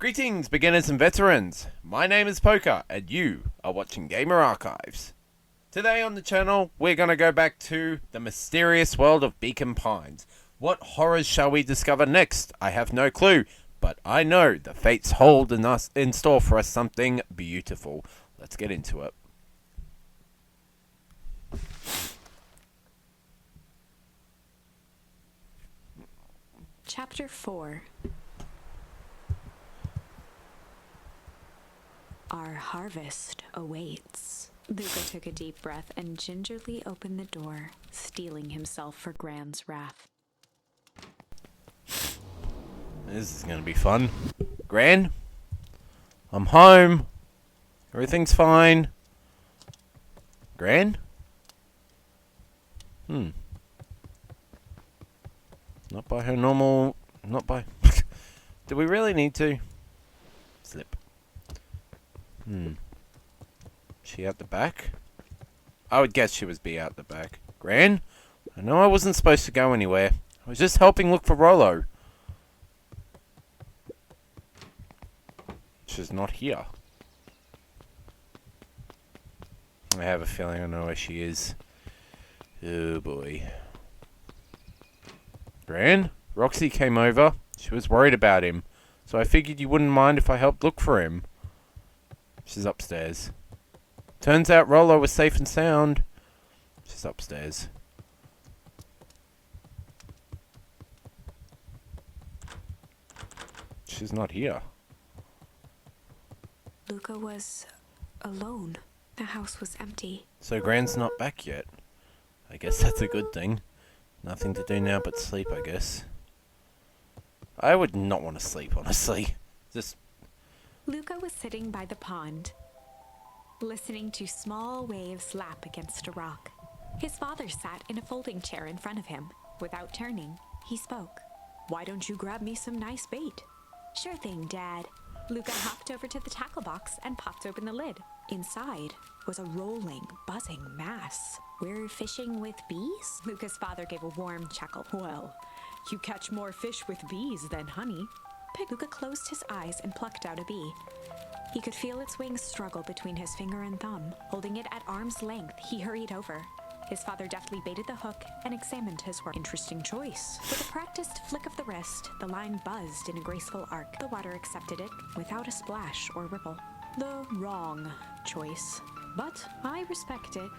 Greetings, beginners and veterans. My name is Poker, and you are watching Gamer Archives. Today on the channel, we're going to go back to the mysterious world of Beacon Pines. What horrors shall we discover next? I have no clue, but I know the fates hold in store for us something beautiful. Let's get into it. Chapter 4. Our harvest awaits. Luca took a deep breath and gingerly opened the door, steeling himself for Gran's wrath. This is going to be fun. Gran? I'm home. Everything's fine. Gran? Not by her normal... Not by... Do we really need to? Slip. She out the back? I would guess she was out the back. Gran? I know I wasn't supposed to go anywhere. I was just helping look for Rollo. She's not here. I have a feeling I know where she is. Oh boy. Gran? Roxy came over. She was worried about him. So I figured you wouldn't mind if I helped look for him. She's upstairs. Turns out Rollo was safe and sound. She's upstairs. She's not here. Luca was alone. The house was empty. So Gran's not back yet. I guess that's a good thing. Nothing to do now but sleep, I guess. I would not want to sleep, honestly. Just... Luca was sitting by the pond, listening to small waves lap against a rock. His father sat in a folding chair in front of him. Without turning, he spoke. "Why don't you grab me some nice bait?" "Sure thing, Dad." Luca hopped over to the tackle box and popped open the lid. Inside was a rolling, buzzing mass. "We're fishing with bees?" Luca's father gave a warm chuckle. "Well, you catch more fish with bees than honey." Luca closed his eyes and plucked out a bee. He could feel its wings struggle between his finger and thumb. Holding it at arm's length, he hurried over. His father deftly baited the hook and examined his work. "Interesting choice." With a practiced flick of the wrist, the line buzzed in a graceful arc. The water accepted it without a splash or ripple. The wrong choice, but I respect it.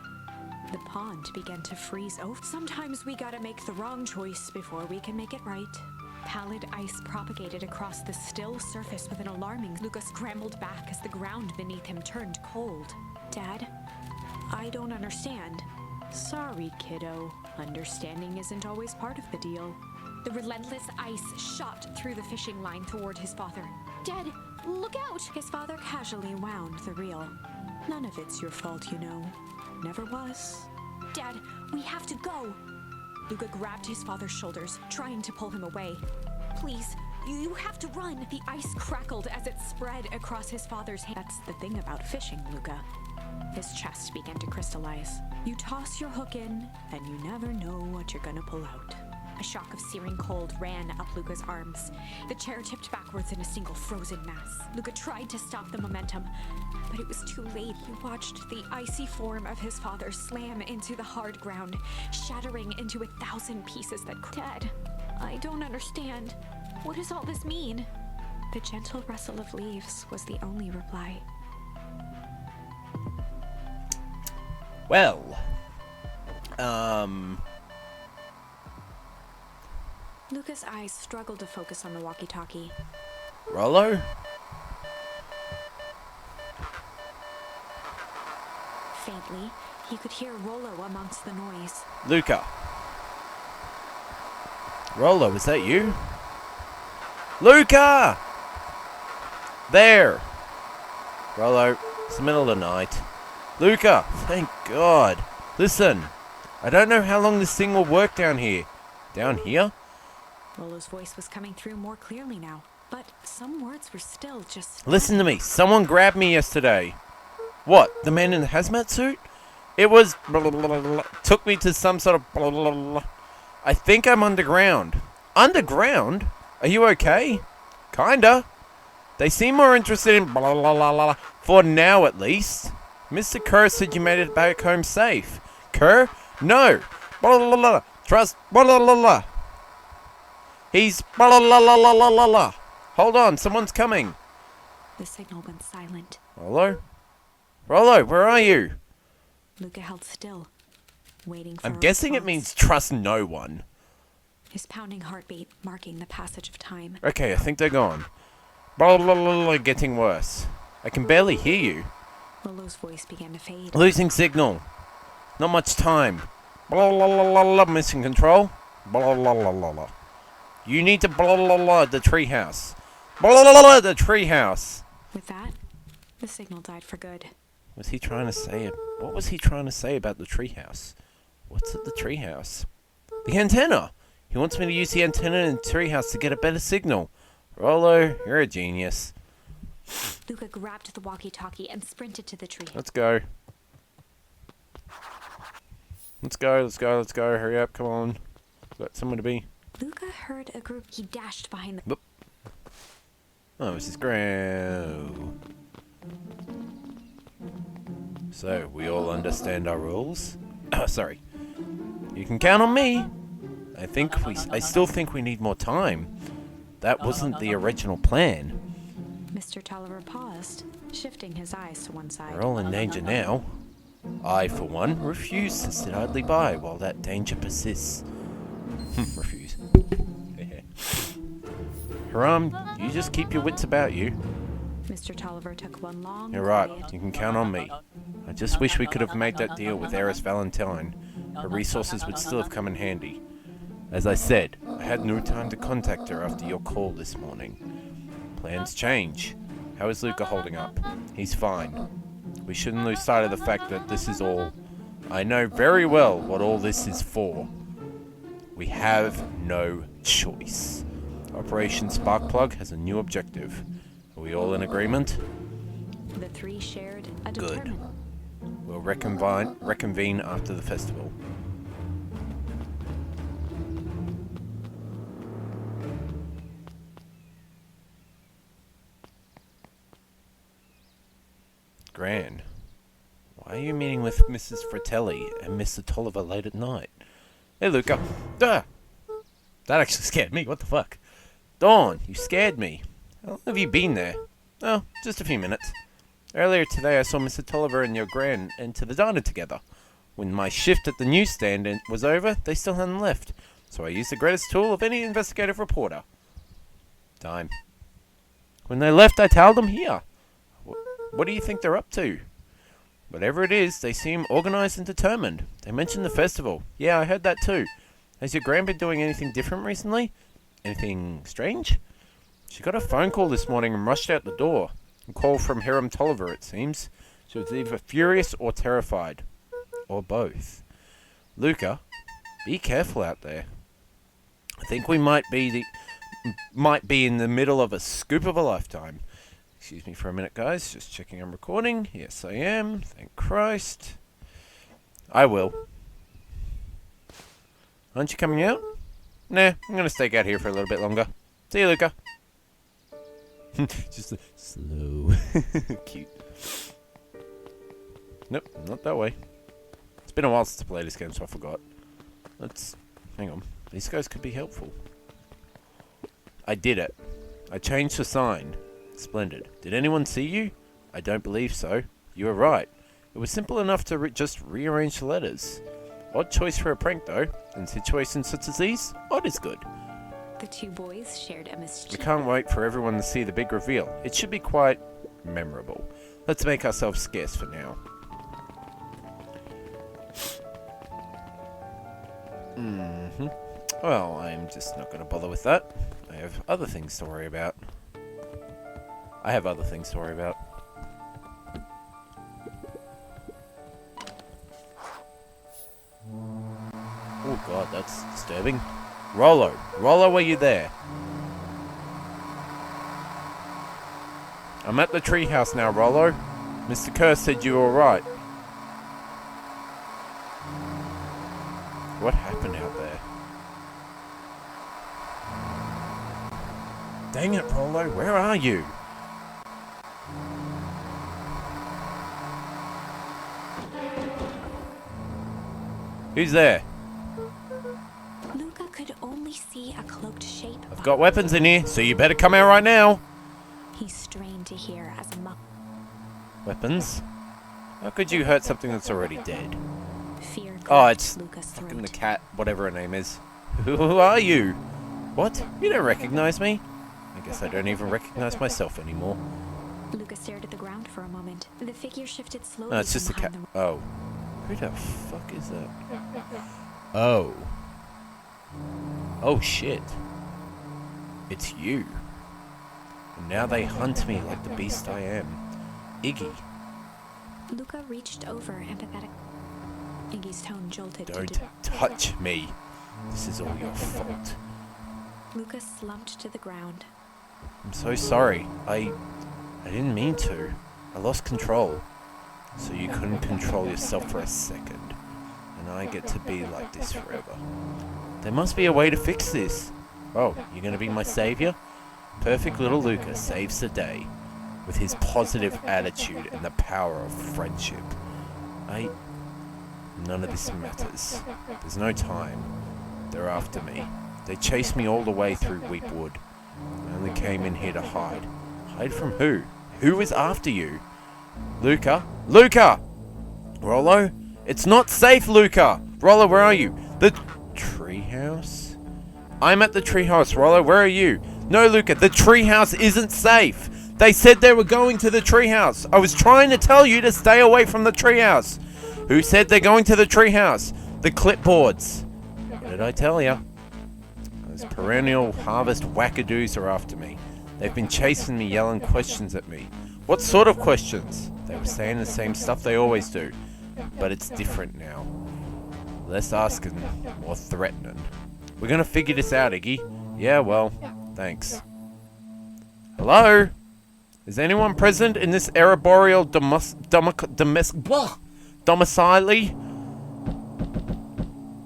The pond began to freeze over. Sometimes we gotta make the wrong choice before we can make it right. Pallid ice propagated across the still surface with an alarming... Luca scrambled back as the ground beneath him turned cold. "Dad, I don't understand." "Sorry, kiddo. Understanding isn't always part of the deal." The relentless ice shot through the fishing line toward his father. "Dad, look out!" His father casually wound the reel. "None of it's your fault, you know. Never was." "Dad, we have to go!" Luca grabbed his father's shoulders, trying to pull him away. "Please, you have to run!" The ice crackled as it spread across his father's hand. "That's the thing about fishing, Luca." His chest began to crystallize. "You toss your hook in, and you never know what you're gonna pull out." A shock of searing cold ran up Luca's arms. The chair tipped backwards in a single frozen mass. Luca tried to stop the momentum, but it was too late. He watched the icy form of his father slam into the hard ground, shattering into 1,000 pieces that... "Dad, I don't understand. What does all this mean?" The gentle rustle of leaves was the only reply. Well... Luca's eyes struggled to focus on the walkie-talkie. Rollo? Faintly, he could hear Rollo amongst the noise. Luca. Rollo, is that you? Luca! There! Rollo, it's the middle of the night. Luca, thank God. Listen, I don't know how long this thing will work down here. Down here? Rollo's voice was coming through more clearly now, but some words were still just... Listen to me. Someone grabbed me yesterday. What? The man in the hazmat suit? It was... took me to some sort of... I think I'm underground. Underground? Are you okay? Kinda. They seem more interested in blah blah blah blah, for now at least. Mr. Kerr said you made it back home safe. Kerr? No. Blah blah blah. Trust. Blah blah blah blah. He's blah blah blah blah blah blah blah. Hold on, someone's coming. The signal went silent. Rollo? Rollo, where are you? Luca held still, waiting for I'm a guessing it response. means trust no one. His pounding heartbeat marking the passage of time. Okay, I think they're gone. Blah blah blah blah, getting worse. I can barely hear you. Lolo's voice began to fade. Losing signal. Not much time. Blah blah blah blah blah, missing control. Blah blah blah blah blah. You need to blah blah blah the treehouse. Blah blah blah the treehouse. With that, the signal died for good. Was he trying to say it? What was he trying to say about the treehouse? What's at the treehouse? The antenna. He wants me to use the antenna in the treehouse to get a better signal. Rollo, you're a genius. Luca grabbed the walkie-talkie and sprinted to the tree. Let's go. Let's go, let's go, let's go. Hurry up, come on. Got somewhere to be. Luca heard a group. He dashed behind the... Boop. Oh, this is great. So, we all understand our rules? Sorry. You can count on me. I still think we need more time. That wasn't the original plan. Mr. Tolliver paused, shifting his eyes to one side. We're all in danger now. I, for one, refuse to sit idly by while that danger persists. Refuse. Haram, you just keep your wits about you. Mr. Tolliver took one long, You're right, quiet... you can count on me. I just wish we could have made that deal with Eris Valentine. Her resources would still have come in handy. As I said, I had no time to contact her after your call this morning. Plans change. How is Luca holding up? He's fine. We shouldn't lose sight of the fact that this is all... I know very well what all this is for. We have no choice. Operation Sparkplug has a new objective. Are we all in agreement? The three shared a Good. determined... We'll reconvene after the festival. Gran, why are you meeting with Mrs. Fratelli and Mr. Tolliver late at night? Hey, Luca. Duh! That actually scared me. What the fuck? Dawn, you scared me. How long have you been there? Oh, just a few minutes. Earlier today I saw Mr. Tolliver and your Gran enter the diner together. When my shift at the newsstand was over, they still hadn't left. So I used the greatest tool of any investigative reporter. Time. When they left, I tailed them here. What do you think they're up to? Whatever it is, they seem organized and determined. They mentioned the festival. Yeah, I heard that too. Has your Gran been doing anything different recently? Anything strange? She got a phone call this morning and rushed out the door. A call from Hiram Tolliver, it seems. She was either furious or terrified. Or both. Luca, be careful out there. I think we might be in the middle of a scoop of a lifetime. Excuse me for a minute, guys. Just checking I'm recording. Yes, I am. Thank Christ. I will. Aren't you coming out? Nah, I'm going to stake out here for a little bit longer. See you, Luca. Just slow. Cute. Nope, not that way. It's been a while since I played this game, so I forgot. Hang on. These guys could be helpful. I did it. I changed the sign. Splendid. Did anyone see you? I don't believe so. You were right. It was simple enough to just rearrange the letters. Odd choice for a prank, though. In situations such as these, odd is good. The two boys shared a We mischievous... can't wait for everyone to see the big reveal. It should be quite memorable. Let's make ourselves scarce for now. Well, I'm just not going to bother with that. I have other things to worry about. Oh god, that's disturbing. Rollo, are you there? I'm at the treehouse now, Rollo. Mr. Kerr said you were alright. What happened out there? Dang it, Rollo, where are you? Who's there? Luca could only see a cloaked shape. I've got weapons in here, so you better come out right now. He strained to hear as a Weapons? How could you hurt something that's already dead? fear Oh, gripped it's Luca's fucking the throat. cat, whatever her name is. Who are you? What? You don't recognize me? I guess I don't even recognize myself anymore. Luca stared at the ground for a moment. The figure shifted slowly. No, it's just a from cat. behind Oh. Who the fuck is that? Oh. Oh shit. It's you. And now they hunt me like the beast I am. Iggy. Luca reached over empathetic. Iggy's tone jolted. Don't touch me. This is all your fault. Luca slumped to the ground. I'm so sorry. I didn't mean to. I lost control. So you couldn't control yourself for a second. And I get to be like this forever. There must be a way to fix this. Oh, you're gonna be my savior? Perfect little Luca saves the day. With his positive attitude and the power of friendship. None of this matters. There's no time. They're after me. They chased me all the way through Weepwood. I only came in here to hide. Hide from who? Who is after you? Luca? Luca! Rollo? It's not safe, Luca! Rollo, where are you? The treehouse? I'm at the treehouse, Rollo. Where are you? No, Luca, the treehouse isn't safe. They said they were going to the treehouse. I was trying to tell you to stay away from the treehouse. Who said they're going to the treehouse? The clipboards. What did I tell you? Those perennial harvest wackadoos are after me. They've been chasing me, yelling questions at me. What sort of questions? They were saying the same stuff they always do. But it's different now. Less asking, more threatening. We're gonna figure this out, Iggy. Yeah, well, thanks. Hello? Is anyone present in this arboreal domicile?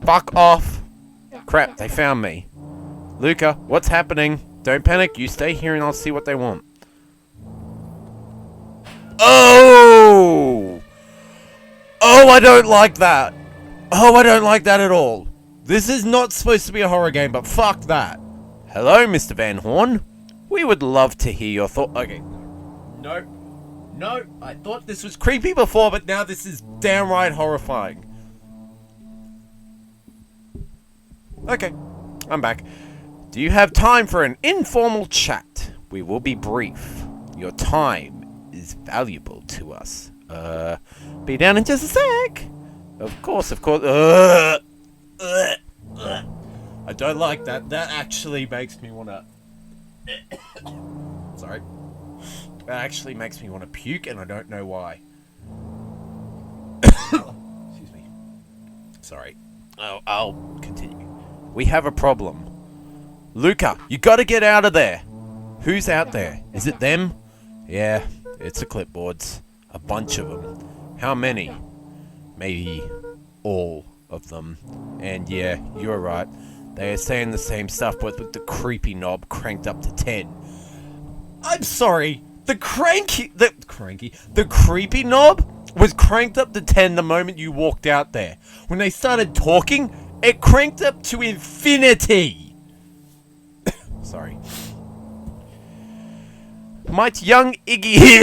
Fuck off. Crap, they found me. Luca, what's happening? Don't panic, you stay here and I'll see what they want. Oh! Oh, I don't like that. Oh, I don't like that at all. This is not supposed to be a horror game, but fuck that. Hello, Mr. Van Horn. We would love to hear your thoughts. Okay. No. No, I thought this was creepy before, but now this is downright horrifying. Okay, I'm back. Do you have time for an informal chat? We will be brief. Your time is valuable to us. Be down in just a sec. Of course. I don't like that. That actually makes me wanna... Sorry. That actually makes me want to puke, and I don't know why. Excuse me. Sorry. I'll continue. We have a problem. Luca, you gotta get out of there. Who's out there? Is it them? Yeah, it's the clipboards. A bunch of them. How many? Maybe all of them. And yeah, you're right. They are saying the same stuff, but with the creepy knob cranked up to 10. I'm sorry. The creepy knob was cranked up to 10 the moment you walked out there. When they started talking, it cranked up to infinity. Sorry. Might young Iggy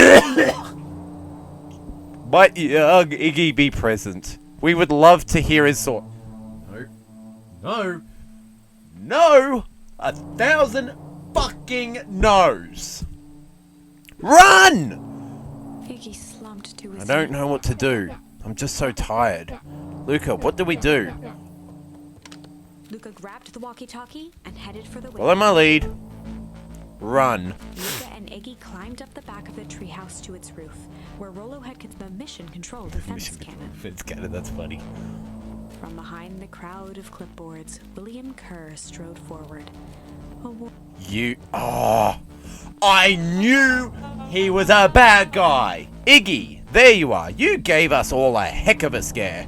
be present? We would love to hear his thought. No! 1,000 fucking no's! Run! Iggy slumped to his I don't know what to do. I'm just so tired. Luca, what do we do? Luca grabbed the walkie-talkie and headed for the window. Follow my lead. Run. Luca and Iggy climbed up the back of the treehouse to its roof, where Rollo had the mission-control defense cannon. Defense cannon, that's funny. From behind the crowd of clipboards, William Kerr strode forward. I knew he was a bad guy. Iggy, there you are. You gave us all a heck of a scare.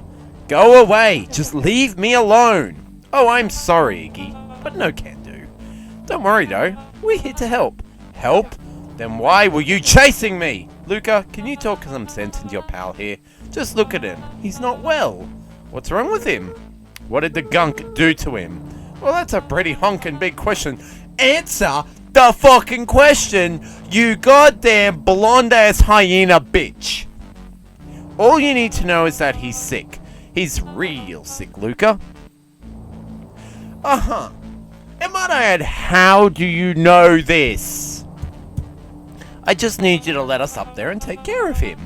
Go away. Just leave me alone. Oh, I'm sorry, Iggy, but no can do. Don't worry, though. We're here to help. Help? Then why were you chasing me? Luca, can you talk some sense into your pal here? Just look at him. He's not well. What's wrong with him? What did the gunk do to him? Well, that's a pretty honkin' big question. Answer the fucking question, you goddamn blonde-ass hyena bitch. All you need to know is that he's sick. He's real sick, Luca. Uh-huh. And might I add, how do you know this? I just need you to let us up there and take care of him.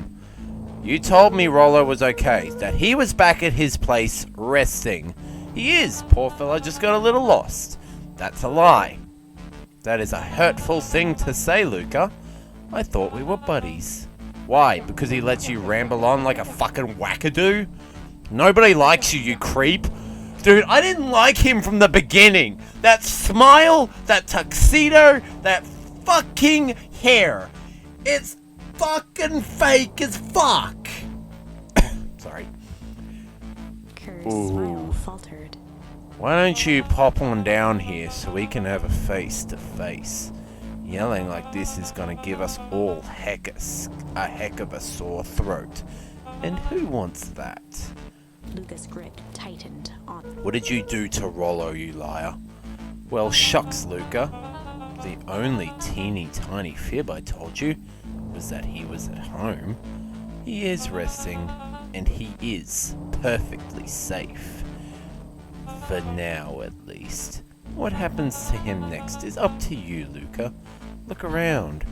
You told me Rollo was okay, that he was back at his place resting. He is, poor fella just got a little lost. That's a lie. That is a hurtful thing to say, Luca. I thought we were buddies. Why? Because he lets you ramble on like a fucking wackadoo? Nobody likes you, you creep. Dude, I didn't like him from the beginning. That smile, that tuxedo, that fucking hair. It's fucking fake as fuck. Sorry. Kerr's smile faltered. Why don't you pop on down here so we can have a face-to-face? Yelling like this is gonna give us all a heck of a sore throat. And who wants that? Luca's grip tightened on. What did you do to Rollo, you liar? Well, shucks, Luca. The only teeny tiny fib I told you was that he was at home. He is resting, and he is perfectly safe. For now, at least. What happens to him next is up to you, Luca. Look around.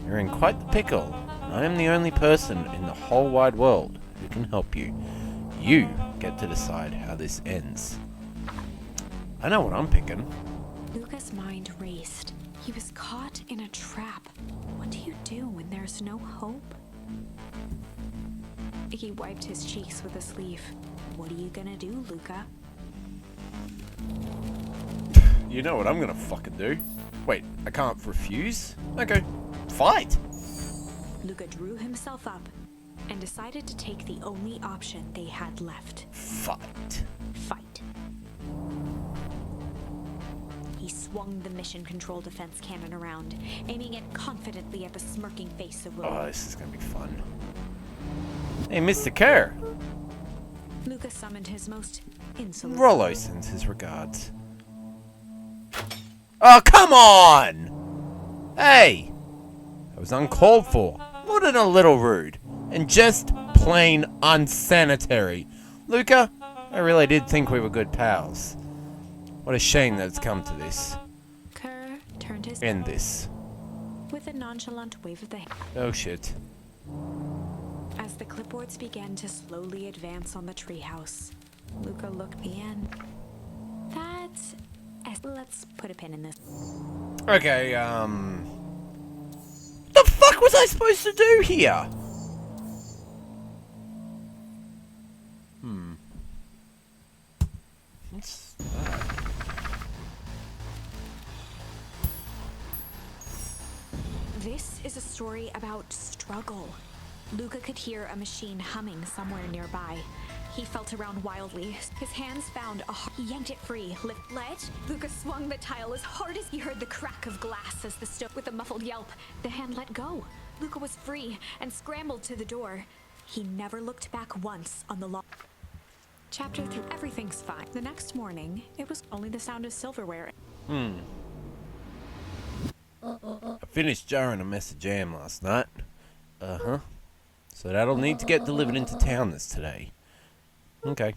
You're in quite the pickle. I am the only person in the whole wide world who can help you. You get to decide how this ends. I know what I'm picking. Luca's mind raced. He was caught in a trap. What do you do when there's no hope? He wiped his cheeks with a sleeve. What are you gonna do, Luca? You know what I'm gonna fucking do. Wait, I can't refuse? Okay, fight! Luca drew himself up and decided to take the only option they had left. Fight. Fight. He swung the mission control defense cannon around, aiming it confidently at the smirking face of Willow. Oh, this is gonna be fun. Hey, Mr. Kerr. Luca summoned his most insolent. Rollo sends his regards. Oh, come on! Hey! That was uncalled for. More than a little rude. And just plain unsanitary. Luca, I really did think we were good pals. What a shame that it's come to this. Kerr turned his End this. with a nonchalant wave of the hand. Oh shit. As the clipboards began to slowly advance on the treehouse, Luca looked in. Let's put a pin in this. Okay, the fuck was I supposed to do here? What's that? This is a story about struggle. Luca could hear a machine humming somewhere nearby. He felt around wildly. His hands found he yanked it free. Let. Luca swung the tile as hard as he heard the crack of glass as the stone. With a muffled yelp, the hand let go. Luca was free and scrambled to the door. He never looked back once on the long. Chapter 3. Everything's fine. The next morning, it was only the sound of silverware. I finished jarring a mess of jam last night. Uh-huh. So that'll need to get delivered into town today. Okay.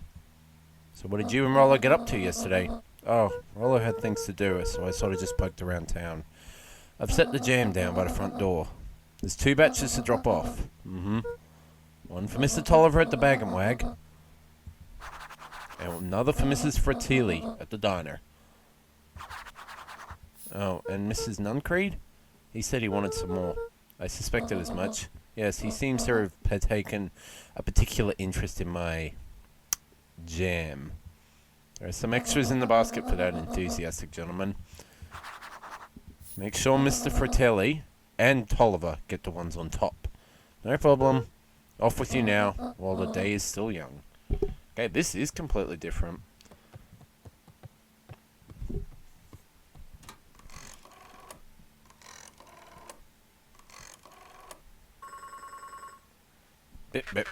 So what did you and Rollo get up to yesterday? Oh, Rollo had things to do, so I sort of just poked around town. I've set the jam down by the front door. There's 2 batches to drop off. One for Mr. Tolliver at the Bag and Wag. And another for Mrs. Fratelli at the diner. Oh, and Mrs. Nuncreed? He said he wanted some more. I suspected as much. Yes, he seems to have taken a particular interest in my jam. There are some extras in the basket for that enthusiastic gentleman. Make sure Mr. Fratelli and Tolliver get the ones on top. No problem. Off with you now, while the day is still young. Okay, this is completely different. Bip, bip.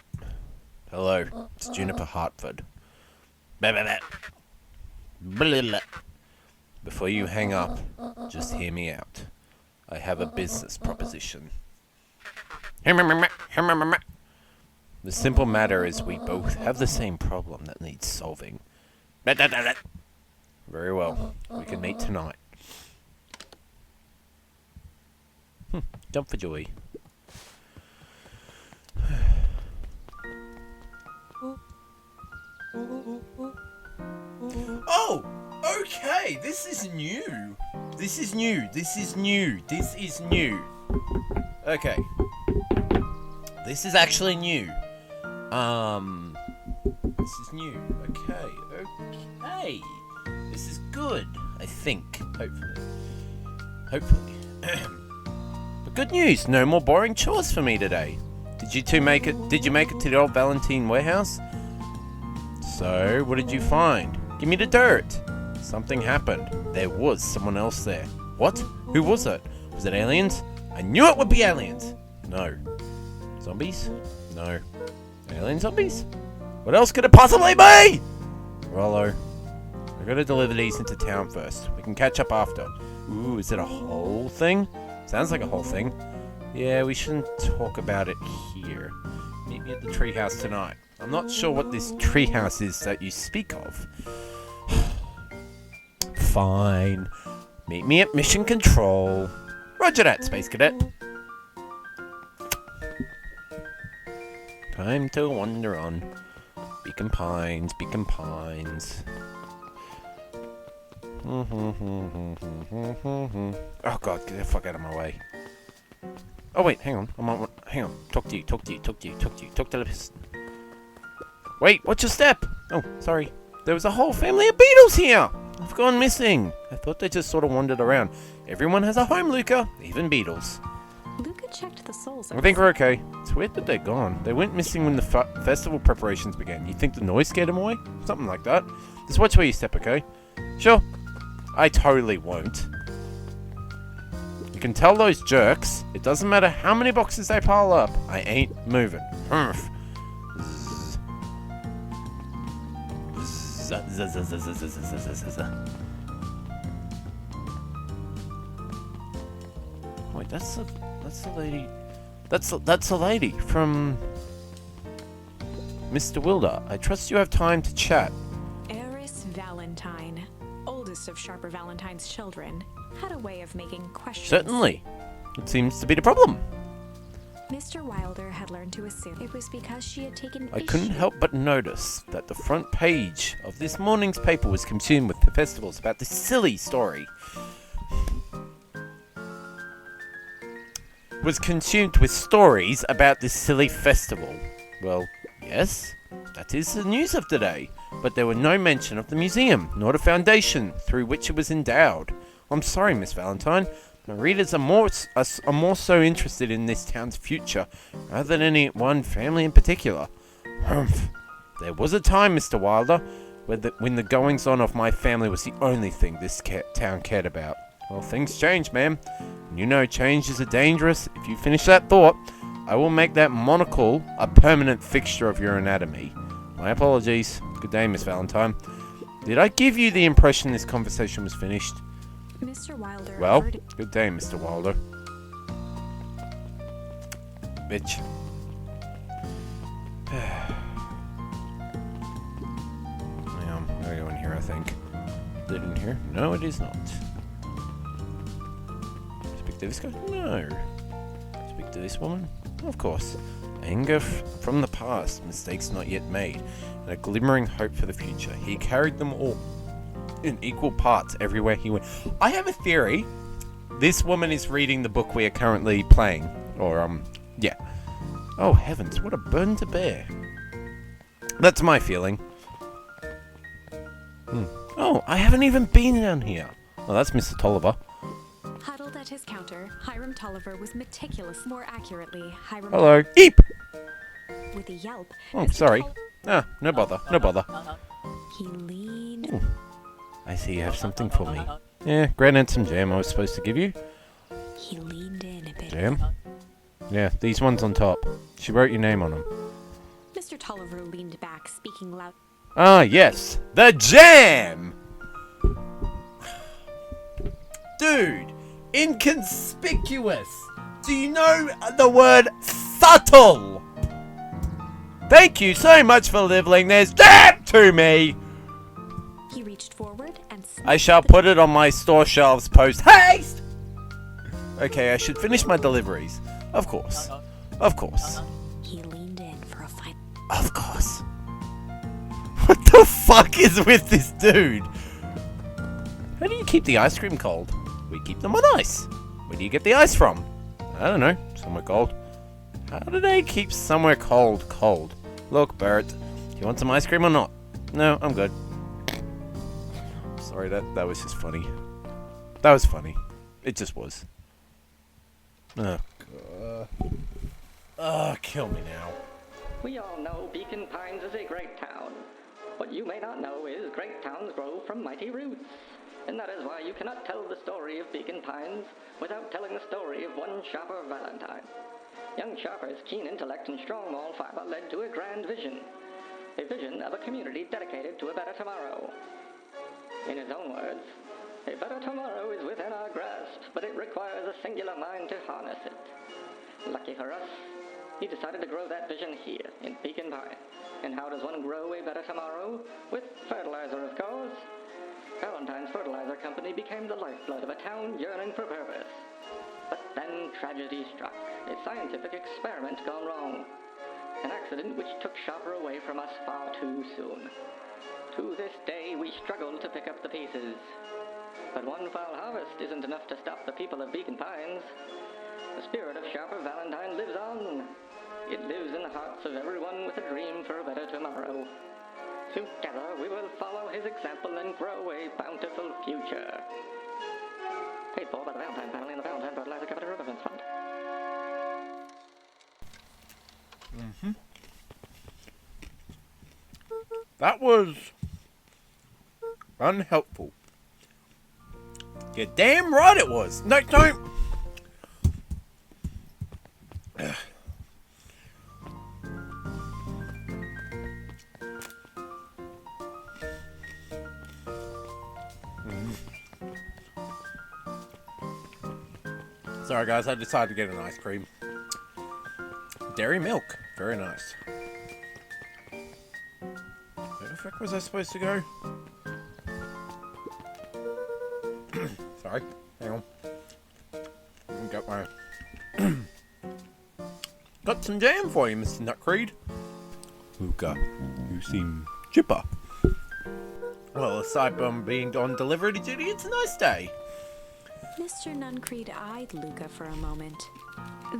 Hello, it's Juniper Hartford. Blah, blah, blah. Blah, blah. Before you hang up, just hear me out. I have a business proposition. The simple matter is we both have the same problem that needs solving. Very well. We can meet tonight. Jump for joy. Oh! Okay! This is new! This is new. This is new. This is new. Okay. This is actually new. This is new. Okay. Okay. This is good. I think. Hopefully. But good news. No more boring chores for me today. Did you two make it? Did you make it to the old Valentine warehouse? So, what did you find? Give me the dirt. Something happened. There was someone else there. What? Who was it? Was it aliens? I knew it would be aliens. No. Zombies? No. Alien zombies? What else could it possibly be? Rollo. I gotta deliver these into town first. We can catch up after. Ooh, is it a whole thing? Sounds like a whole thing. Yeah, we shouldn't talk about it here. Meet me at the treehouse tonight. I'm not sure what this treehouse is that you speak of. Fine. Meet me at Mission Control. Roger that, Space Cadet. Time to wander on. Beacon Pines, Beacon Pines. Oh god, get the fuck out of my way. Oh wait, hang on. Hang on. Talk to you. Talk to the person. Wait, what's your step? Oh, sorry. There was a whole family of beetles here. They've gone missing. I thought they just sort of wandered around. Everyone has a home, Luca. Even beetles. Luca checked the souls. I think we're okay. It's weird that they're gone. They went missing when the festival preparations began. You think the noise scared them away? Something like that. Just watch where you step, okay? Sure. I totally won't. You can tell those jerks, it doesn't matter how many boxes they pile up, I ain't moving. Humph. Wait, that's the lady. That's the lady from Mr. Wilder. I trust you have time to chat. Eris Valentine, oldest of Sharper Valentine's children, had a way of making questions. Certainly. It seems to be the problem. Mr. Wilder had learned to assume it was because she had taken I couldn't help but notice that the front page of this morning's paper was consumed with the festivals about this silly story. Was consumed with stories about this silly festival. Well, yes, that is the news of today. But there were no mention of the museum, nor the foundation through which it was endowed. I'm sorry, Miss Valentine. My readers are more so interested in this town's future, rather than any one family in particular. Humph. There was a time, Mr. Wilder, when the goings-on of my family was the only thing this town cared about. Well, things change, ma'am. And you know change is dangerous. If you finish that thought, I will make that monocle a permanent fixture of your anatomy. My apologies. Good day, Miss Valentine. Did I give you the impression this conversation was finished? Mr. Wilder. Well, good day, Mr. Wilder. Bitch. Now, I'm gonna go in here, I think. Is it in here? No, it is not. Speak to this guy? No. Speak to this woman? Of course. Anger from the past, mistakes not yet made, and a glimmering hope for the future. He carried them all in equal parts everywhere he went. I have a theory. This woman is reading the book we are currently playing. Or, yeah. Oh, heavens, what a burden to bear. That's my feeling. Oh, I haven't even been down here. Oh, that's Mr. Tolliver. Huddled at his counter, Hiram Tolliver was meticulous. More accurately, Hiram... Hello. Eep! With a yelp... Oh, sorry. Ah, no bother. No bother. He leaned... Ooh. I see you have something for me. Yeah, Gran had some jam I was supposed to give you. He leaned in a bit. Jam? Yeah, these ones on top. She wrote your name on them. Mr. Tolliver leaned back, speaking loud. Ah, yes, the jam! Dude, inconspicuous. Do you know the word subtle? Thank you so much for leveling this jam to me. He reached forward and I shall put it on my store shelves post haste. Okay, I should finish my deliveries. Of course. Of course. He leaned in for a final. Of course. What the fuck is with this dude? How do you keep the ice cream cold? We keep them on ice. Where do you get the ice from? I don't know. Somewhere cold. How do they keep somewhere cold cold? Look, Bert. Do you want some ice cream or not? No, I'm good. Sorry, that was just funny. That was funny. It just was. Oh, God. Kill me now. We all know Beacon Pines is a great town. What you may not know is great towns grow from mighty roots. And that is why you cannot tell the story of Beacon Pines without telling the story of one Shopper Valentine. Young Shopper's keen intellect and strong moral fiber led to a grand vision. A vision of a community dedicated to a better tomorrow. In his own words, a better tomorrow is within our grasp, but it requires a singular mind to harness it. Lucky for us, he decided to grow that vision here, in Beacon Pine. And how does one grow a better tomorrow? With fertilizer, of course. Valentine's Fertilizer Company became the lifeblood of a town yearning for purpose. But then tragedy struck, a scientific experiment gone wrong. An accident which took Shopper away from us far too soon. To this day, we struggle to pick up the pieces. But one foul harvest isn't enough to stop the people of Beacon Pines. The spirit of Shopper Valentine lives on. It lives in the hearts of everyone with a dream for a better tomorrow. Together, we will follow his example and grow a bountiful future. Paid for by the Valentine family and the Valentine Fertilizer Company Remembrance Fund. That was unhelpful. You're damn right it was. No, don't. Sorry guys, I decided to get an ice cream. Dairy milk, very nice. Where the fuck was I supposed to go? Sorry, hang on. Got my got some jam for you, Mr. Nutcreed. Luca, you seem chipper. Well, aside from being on delivery duty, it's a nice day. Mr. Nuncreed eyed Luca for a moment,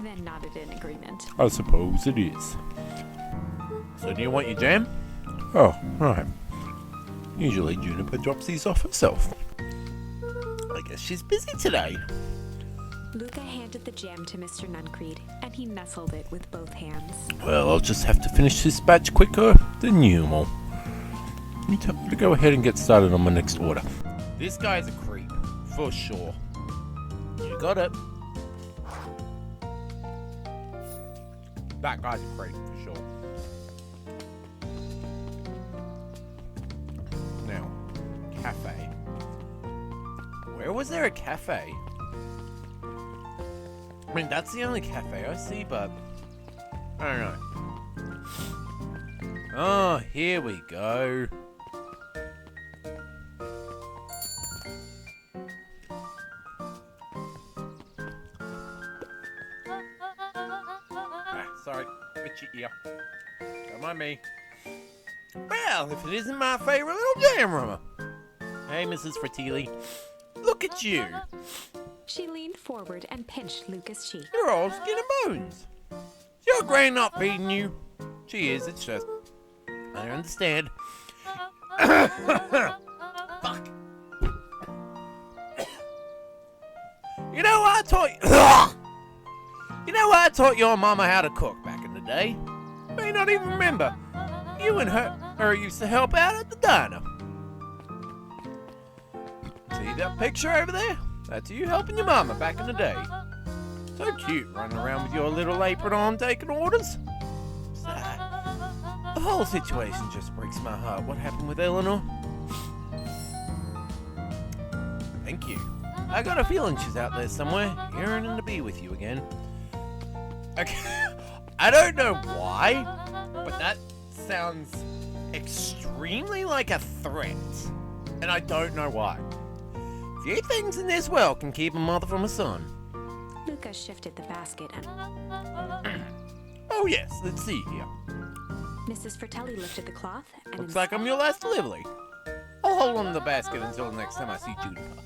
then nodded in agreement. I suppose it is. So do you want your jam? Oh, right. Usually Juniper drops these off herself. I guess she's busy today. Luca handed the jam to Mr. Nuncreed, and he nestled it with both hands. Well, I'll just have to finish this batch quicker than normal. You tell me to go ahead and get started on my next order. This guy's a creep, for sure. You got it. That guy's a creep, for sure. Now, cafe. Where was there a cafe? I mean, that's the only cafe I see, but I don't know. Oh, here we go. Sorry, itchy ear. Don't mind me. Well, if it isn't my favorite little jam rummer. Hey, Mrs. Fratelli. Look at you. She leaned forward and pinched Luca's cheek. You're all skin and bones. Is your gran not feeding you? She is, it's just... I understand. Fuck. You know I taught you... You know I taught your mama how to cook back in the day. You may not even remember. You and her used to help out at the diner. See that picture over there? That's you helping your mama back in the day. So cute, running around with your little apron on taking orders. whole situation just breaks my heart. What happened with Eleanor? Thank you. I got a feeling she's out there somewhere, yearning to be with you again. Okay, I don't know why, but that sounds extremely like a threat. And I don't know why. Few things in this world can keep a mother from a son. Luca shifted the basket and Oh yes, let's see here. Mrs. Fratelli lifted the cloth and Looks like I'm your last delivery. I'll hold on to the basket until the next time I see Juniper.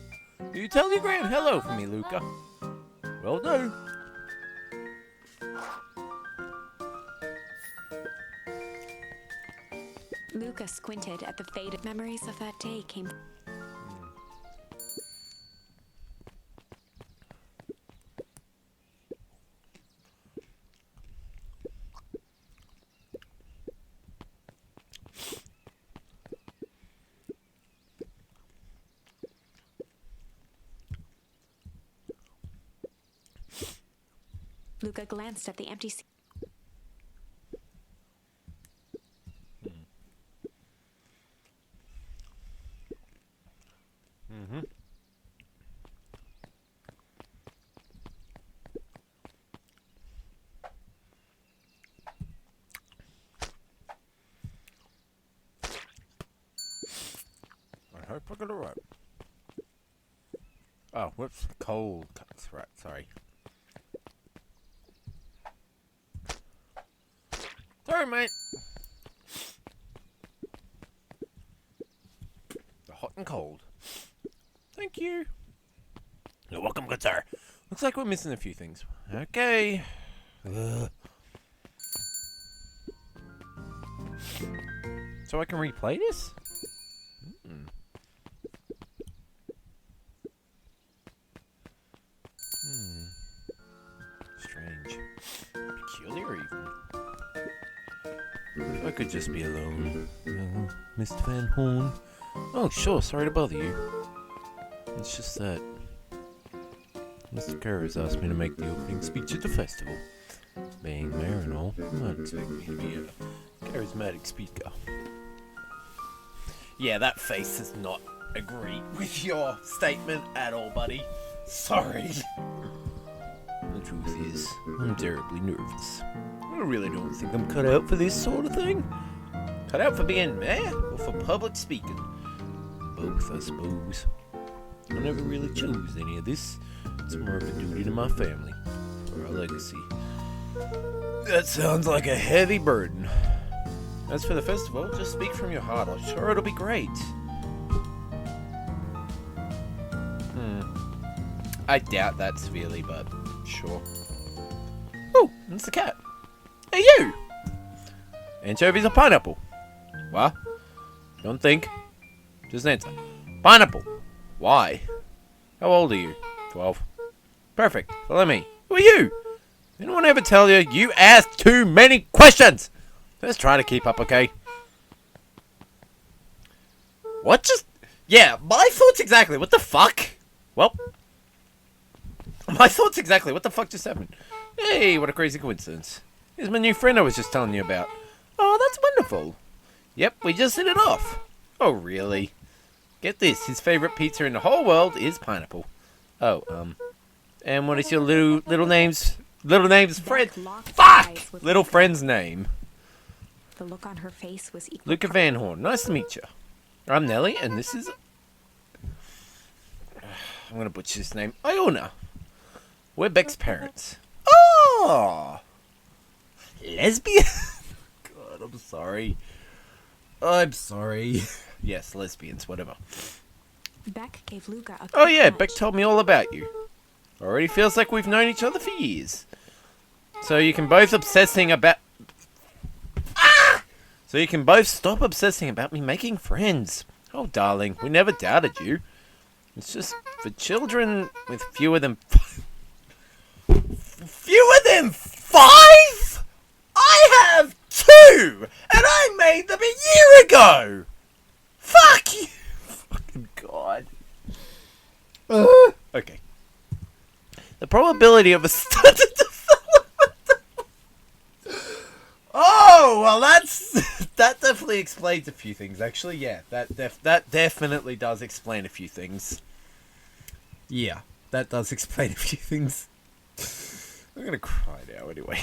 You tell your grand hello for me, Luca. Will do. Luca squinted at the faded memories of that day came. Luca glanced at the empty seat. I hope I got it right. Oh, whoops. Cold cuts. Right, sorry. Sorry, mate. The hot and cold. Thank you. You're welcome, good sir. Looks like we're missing a few things. Okay. So I can replay this? Strange. Peculiar, even. I could just be alone. Mr. Van Horn. Oh, sure, sorry to bother you. It's just that Mr. Kerr has asked me to make the opening speech at the festival. Being mayor and all, might expect me to be a charismatic speaker. Yeah, that face does not agree with your statement at all, buddy. Sorry. The truth is, I'm terribly nervous. I really don't think I'm cut out for this sort of thing. Cut out for being mayor or for public speaking? Both, I suppose. I never really chose any of this. It's more of a duty to my family, for our legacy. That sounds like a heavy burden. As for the festival, just speak from your heart. I'm sure it'll be great. I doubt that severely, but sure. Oh, it's the cat. Hey, you! Anchovies or pineapple? What? Don't think. Just answer. Pineapple. Why? How old are you? 12. Perfect. Follow me. Who are you? Anyone ever tell you you ask too many questions? Let's try to keep up, okay? What just... Yeah, my thoughts exactly. What the fuck? Well... My thoughts exactly. What the fuck just happened? Hey, what a crazy coincidence. Here's my new friend I was just telling you about. Oh, that's wonderful. Yep, we just hit it off. Oh, really? Get this. His favorite pizza in the whole world is pineapple. Oh, and what is your little name's friend? Fuck! Little friend's name. The look on her face was equal. Luca Van Horn. Nice to meet you. I'm Nellie, and this is... I'm gonna butcher this name. Iona. We're Beck's parents. Oh! Lesbian? God, I'm sorry. I'm sorry. Yes, lesbians, whatever. Beck gave Luca a Oh yeah, nudge. Beck told me all about you. Already feels like we've known each other for years. So you can both obsessing about... Ah! So you can both stop obsessing about me making friends. Oh, darling, we never doubted you. It's just for children with fewer than... Fewer than 5? I have 2! And I made them a year ago! Fuck you! Fucking God. Okay. The probability of a stunted development... Oh, well that's That definitely explains a few things, actually. Yeah, that definitely does explain a few things. Yeah, that does explain a few things. I'm gonna cry now anyway.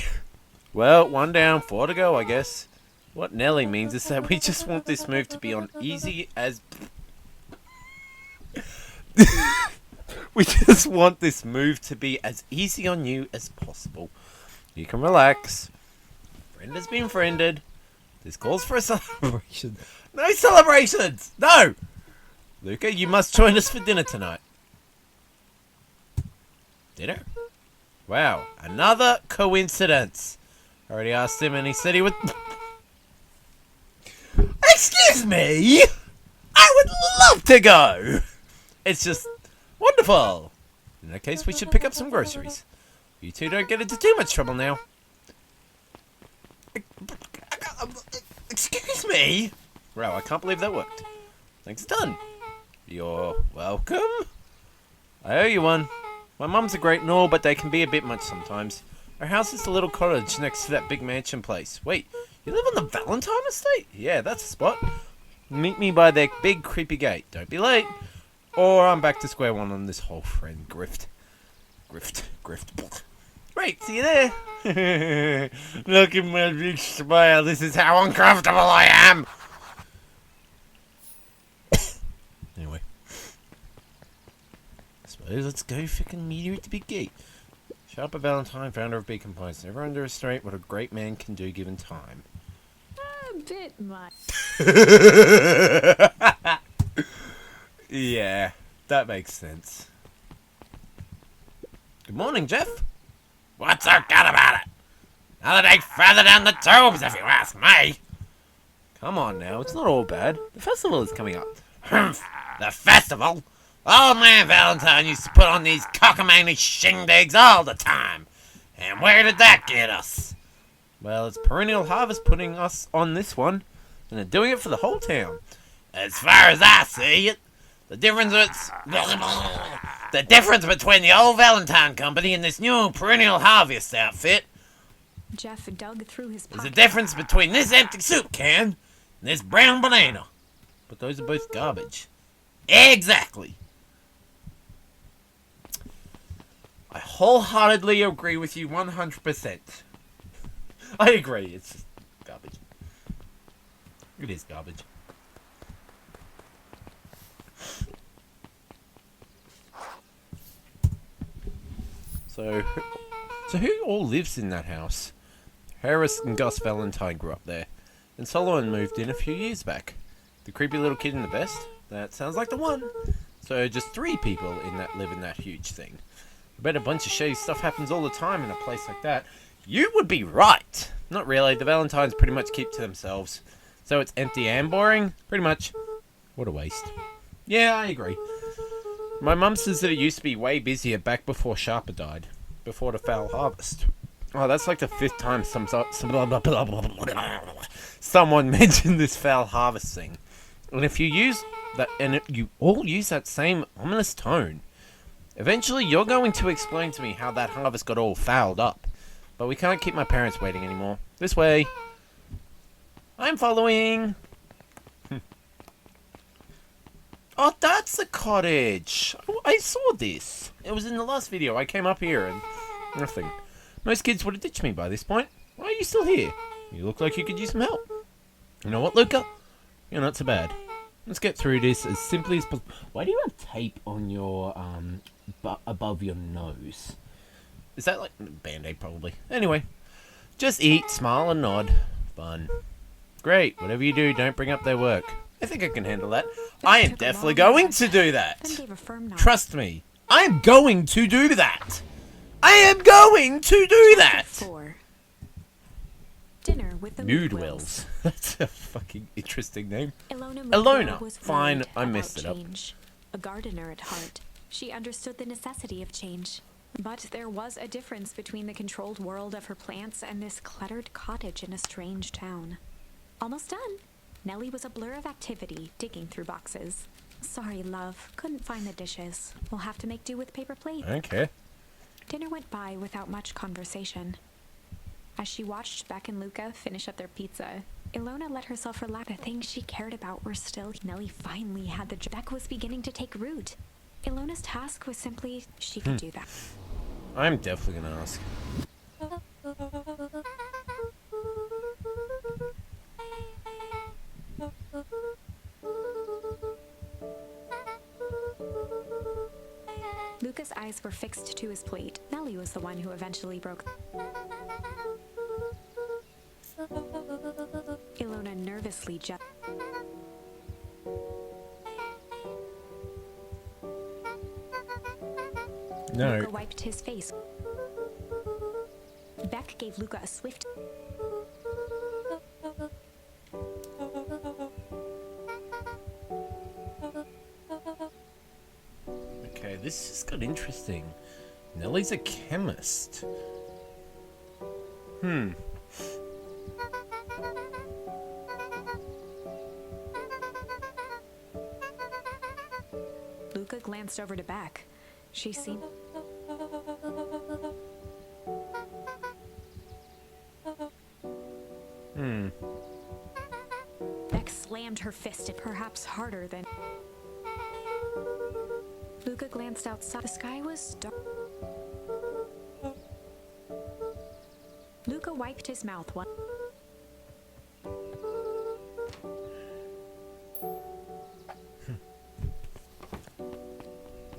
Well, 1 down, 4 to go, I guess. What Nelly means is that we just want this move to be on easy as... We just want this move to be as easy on you as possible. You can relax. Friend has been friended. This calls for a celebration. No celebrations! No! Luca, you must join us for dinner tonight. Dinner? Wow, another coincidence. I already asked him and he said he would... Excuse me! I would love to go! It's just wonderful. In that case, we should pick up some groceries. You two don't get into too much trouble now. Excuse me? Wow, I can't believe that worked. Thanks a ton. You're welcome. I owe you one. My mum's a great and all, but they can be a bit much sometimes. Our house is a little cottage next to that big mansion place. Wait, you live on the Valentine estate? Yeah, that's the spot. Meet me by that big creepy gate. Don't be late. Or I'm back to square one on this whole friend grift. Grift. Great, see you there. Look at my big smile. This is how uncomfortable I am. Anyway. I suppose let's go fucking meet her at the big gate. Sharper Valentine, founder of Beacon Pines. Never underestimate what a great man can do given time. A bit much. Yeah, that makes sense. Good morning, Jeff. What's so good about it? Another day further down the tubes, if you ask me. Come on now, it's not all bad. The festival is coming up. The festival? Old man Valentine used to put on these cockamamie shindigs all the time. And where did that get us? Well, it's Perennial Harvest putting us on this one. And they're doing it for the whole town. As far as I see it, the difference between the old Valentine Company and this new Perennial Harvest outfit Jeff dug through his is pocket. the difference between this empty soup can and this brown banana. But those are both garbage. Exactly. I wholeheartedly agree with you 100%. I agree, it's just garbage. It is garbage. So who all lives in that house? Harris and Gus Valentine grew up there, and Solomon moved in a few years back. The creepy little kid in the vest? That sounds like the one. So just 3 people live in that huge thing. I bet a bunch of shady stuff happens all the time in a place like that. You would be right! Not really, the Valentines pretty much keep to themselves. So it's empty and boring? Pretty much. What a waste. Yeah, I agree. My mum says that it used to be way busier back before Sharper died. Before the foul harvest. Oh, that's like the 5th time someone mentioned this foul harvest thing. And if you use that, and you all use that same ominous tone, eventually you're going to explain to me how that harvest got all fouled up. But we can't keep my parents waiting anymore. This way. I'm following. Oh, that's the cottage. I saw this. It was in the last video. I came up here and nothing. Most kids would have ditched me by this point. Why are you still here? You look like you could use some help. You know what, Luca? You're not so bad. Let's get through this as simply as possible. Why do you have tape on your, above your nose? Is that like Band-Aid, probably? Anyway. Just eat, smile, and nod. Fun. Great. Whatever you do, don't bring up their work. I think I can handle that. I am definitely going to do that. Then gave a firm nod. Trust me. I am going to do that. I am going to do that. 4. Dinner with the Noodwells. That's a fucking interesting name. Ilona Ilona. was Fine, worried I messed about it up. change. A gardener at heart, she understood the necessity of change. But there was a difference between the controlled world of her plants and this cluttered cottage in a strange town. Almost done. Nellie was a blur of activity, digging through boxes. Sorry, love. Couldn't find the dishes. We'll have to make do with paper plate. Okay. Dinner went by without much conversation. As she watched Beck and Luca finish up their pizza, Ilona let herself relax. The things she cared about were still. Nellie finally had the Beck was beginning to take root. Ilona's task was simply she could do that. I'm definitely gonna ask. Luca's eyes were fixed to his plate. Nellie was the one who eventually broke. Ilona nervously jumped. No. Luca wiped his face. Beck gave Luca a swift. Okay, this just got interesting. Nellie's a chemist. Luca glanced over to Beck. She seemed. Beck slammed her fist, perhaps harder than. Luca glanced outside. The sky was dark. Luca wiped his mouth one.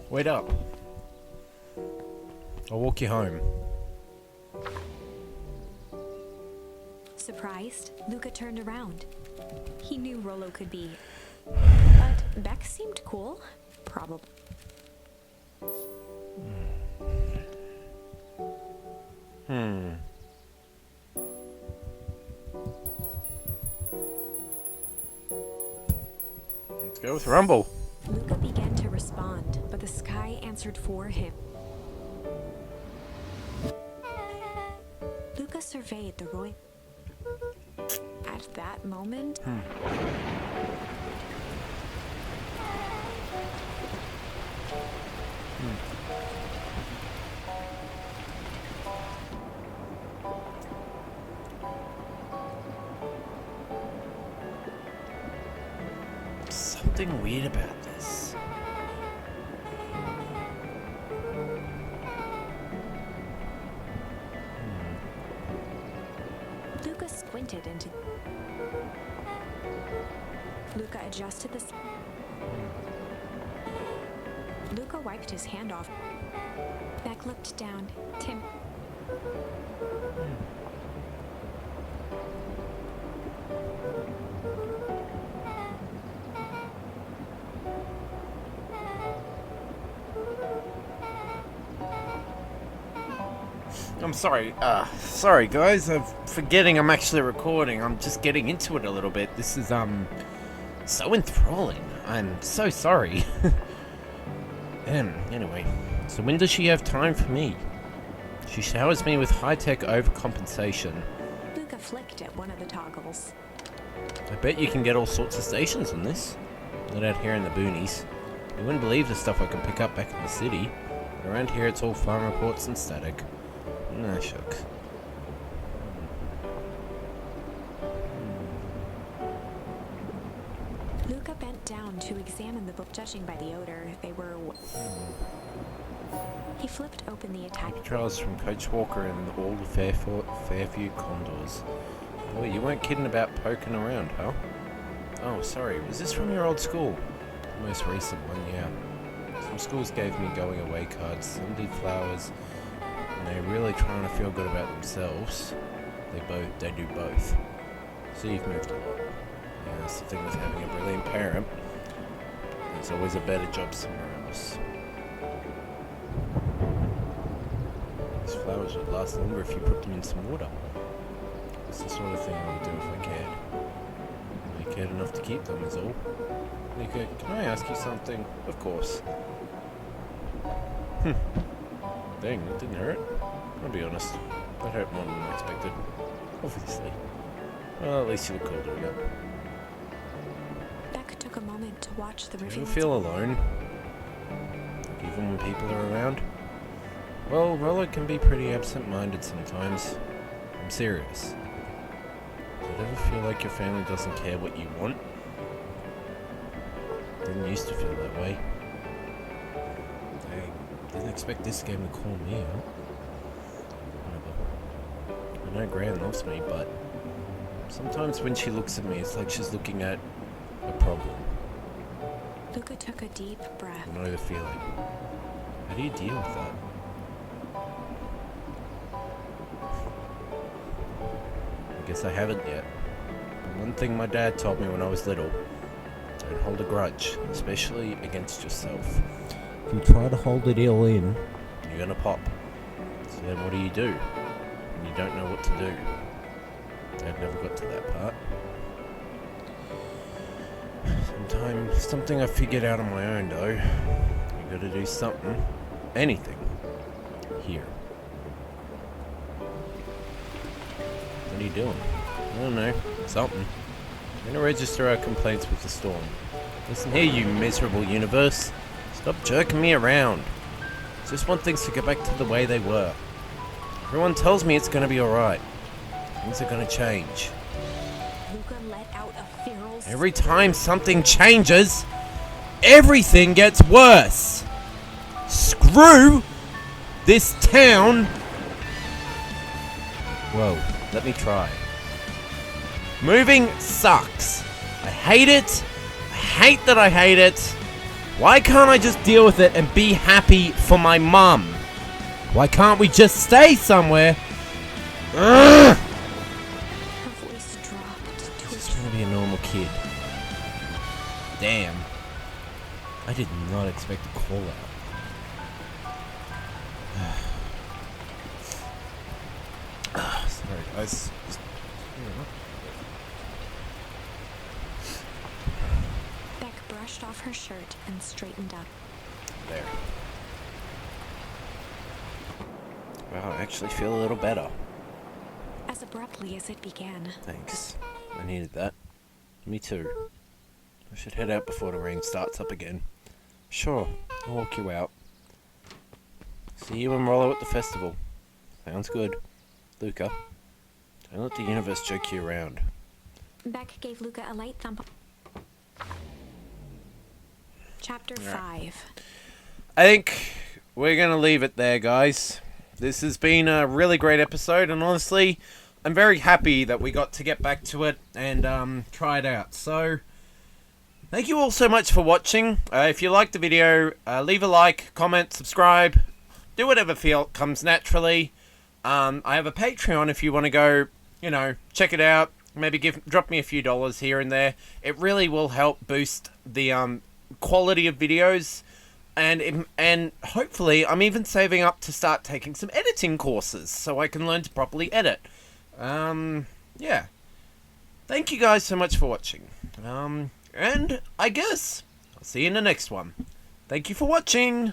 Wait up. I'll walk you home. Surprised, Luca turned around. He knew Rollo could be. But Beck seemed cool. Probably. Let's go with Rumble. Luca began to respond, but the sky answered for him. Luca surveyed the Roy. At that moment, Something weird about this. Luca squinted into. Luca adjusted the. Luca wiped his hand off. Beck looked down. Tim. I'm sorry. Sorry guys. I'm forgetting I'm actually recording. I'm just getting into it a little bit. This is so enthralling. I'm so sorry. Anyway, so when does she have time for me? She showers me with high-tech overcompensation. Luca flicked at one of the toggles. I bet you can get all sorts of stations on this. Not out here in the boonies. You wouldn't believe the stuff I can pick up back in the city. But around here it's all farm reports and static. Nah, shucks. Luca bent down to examine the book. Judging by the odor, they were. He flipped open the attack. Trials from Coach Walker and all the Fairview Condors. Boy, you weren't kidding about poking around, huh? Oh, sorry. Was this from your old school? The most recent one, yeah. Some schools gave me going away cards. Some did flowers. And they're really trying to feel good about themselves. They do both. So you've moved a lot. Yeah, that's the thing with having a brilliant parent. There's always a better job somewhere else. These flowers would last longer if you put them in some water. It's the sort of thing I would do if I cared. I cared enough to keep them, is all. Nika, can I ask you something? Of course. Dang, that didn't hurt. I'll be honest. That hurt more than I expected. Obviously. Well, at least you look cool doing it. Beck took a moment to watch the Do you reveal. ever feel alone? Like even when people are around? Well, Rollo can be pretty absent-minded sometimes. I'm serious. it ever feel like your family doesn't care what you want? Didn't used to feel that way. I didn't expect this game to call me out. Whatever. I know Gran loves me, but sometimes when she looks at me, it's like she's looking at a problem. Luca took a deep breath. I know the feeling. How do you deal with that? I guess I haven't yet. But one thing my dad told me when I was little: don't hold a grudge, especially against yourself. If you try to hold it all in, you're gonna pop. So then what do? When you don't know what to do. Dad never got to that part. Sometimes, something I figured out on my own though. You gotta do something. Anything. Here. What are you doing? I don't know. Something. I'm gonna register our complaints with the storm. Listen here, you miserable universe. Stop jerking me around. I just want things to get back to the way they were. Everyone tells me it's gonna be alright. Things are gonna change. Luca let out a feral Every time something changes, everything gets worse. Screw this town. Whoa, let me try. Moving sucks. I hate it. I hate that I hate it. Why can't I just deal with it and be happy for my mum? Why can't we just stay somewhere? Ugh! Her voice dropped to I just want to be a normal kid. Damn. I did not expect a call out. Sorry guys. Beck brushed off her shirt and straightened up. There. Wow, I actually feel a little better. As abruptly as it began, Thanks. I needed that. Me too. I should head out before the rain starts up again. Sure, I'll walk you out. See you and Rollo at the festival. Sounds good. Luca, don't let the universe jerk you around. Beck gave Luca a light thump. Chapter 5. I think we're going to leave it there, guys. This has been a really great episode, and honestly, I'm very happy that we got to get back to it and try it out. So, thank you all so much for watching. If you liked the video, leave a like, comment, subscribe, do whatever comes naturally. I have a Patreon if you want to go, check it out. Maybe drop me a few dollars here and there. It really will help boost the quality of videos. And hopefully, I'm even saving up to start taking some editing courses so I can learn to properly edit. Yeah. Thank you guys so much for watching. And I guess I'll see you in the next one. Thank you for watching.